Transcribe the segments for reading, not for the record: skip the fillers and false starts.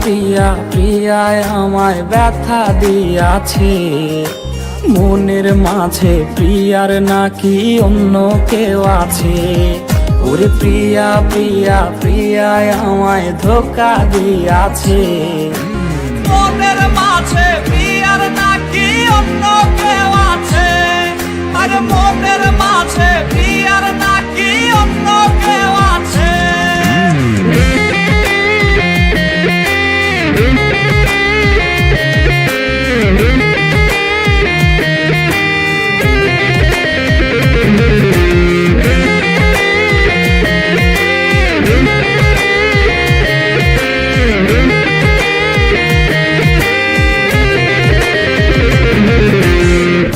প্রিয়া প্রিয়ায় আমায় ব্যথা দিয়াছে, মনের মাঝে প্রিয়ার নাকি অন্য কেউ আছে। ওরে প্রিয়া প্রিয়া প্রিয়ায় আমায় ধোঁকা দিয়াছে, মনের মাঝে প্রিয়ার নাকি অন্য কেউ আছে। আর মনের মাঝে প্রিয়ার নাকি অন্য কেউ আছে।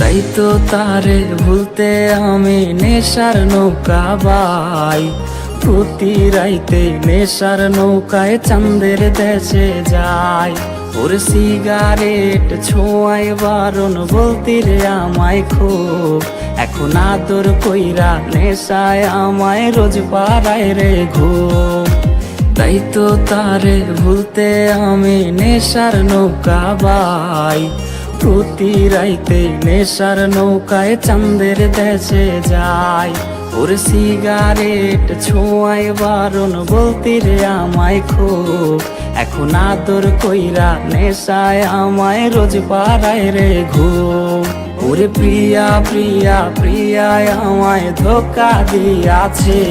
তাই তো তারে ভুলতে আমি নেশার নৌকা বাই, প্রতি রাইতে নেশার নৌকায় চাঁদের দেশে যাই। ওর সিগারেট ছোঁয়ায় বারণ বলতি রে আমায় খুব, এখন আদর কইরা নেশায় আমায় রোজ পাড়ায় রে ঘুম। তাই তো তারে ভুলতে আমি নেশার নৌকা বাই, প্রতি রাইতে নেশার নৌকায় চাঁদের দেশে যাই। ওর সিগারেট ছোঁয়ায় বারণ বলতি রে আমায় খুব, এখন আদর কইরা নেশায় আমায় রোজ পাড়ায় রে ঘুম। ওরে প্রিয়া প্রিয়া প্রিয়ায় আমায় ধোঁকা দিয়াছে,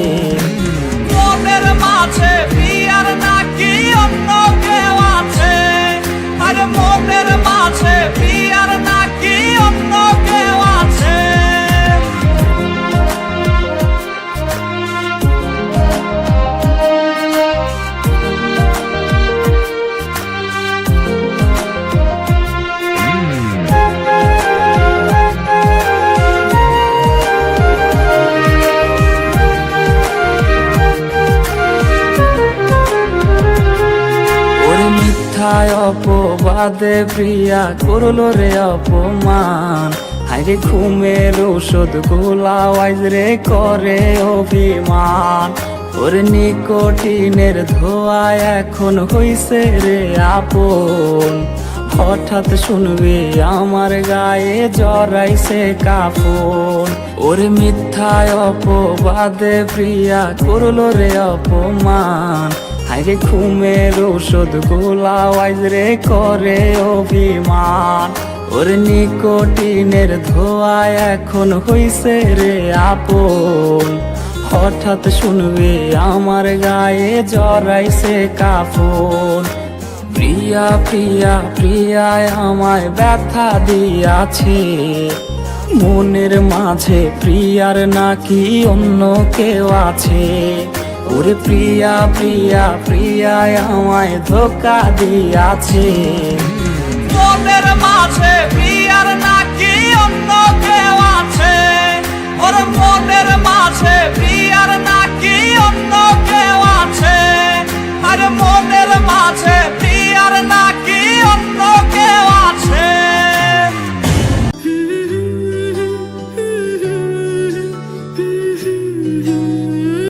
মনের মাঝে প্রিয়ার নাকি অন্য কেউ আছে। আর মনের মাঝে প্রিয়ার নাকি অন্য কেউ আছে। অপবাদে প্রিয়া করলো রে অপমান, হাইরে ঘুমের ওষুধ গোলাওয়াইজ রে করে অভিমান। ওর নিকোটিনের ধোঁয়ায় এখন হইছে রে আপন, হঠাৎ শুনবি আমার গায়ে জড়াইছে কাফন। ওর মিথ্যায় অপবাদে প্রিয়া করলো রে অপমান, হাইরে ঘুমের ওষুধ গোলাওয়াইজ রে করে অভিমান। ওর নিকোটিনের ধোঁয়ায় এখন হইছে রে আপন, হঠাৎ শুনবে আমার গায়ে জড়াইছে কাফন। প্রিয়া প্রিয়া প্রিয়ায় আমায় ব্যথা দিয়াছে, মনের মাঝে প্রিয়ার নাকি অন্য কেউ আছে। ওরে প্রিয়া প্রিয়া প্রিয়ায় আমায় ধোঁকা দিয়াছে, মনের মাঝে প্রিয়ার নাকি অন্য কেউ আছে। ওর মনের মাঝে প্রিয়ার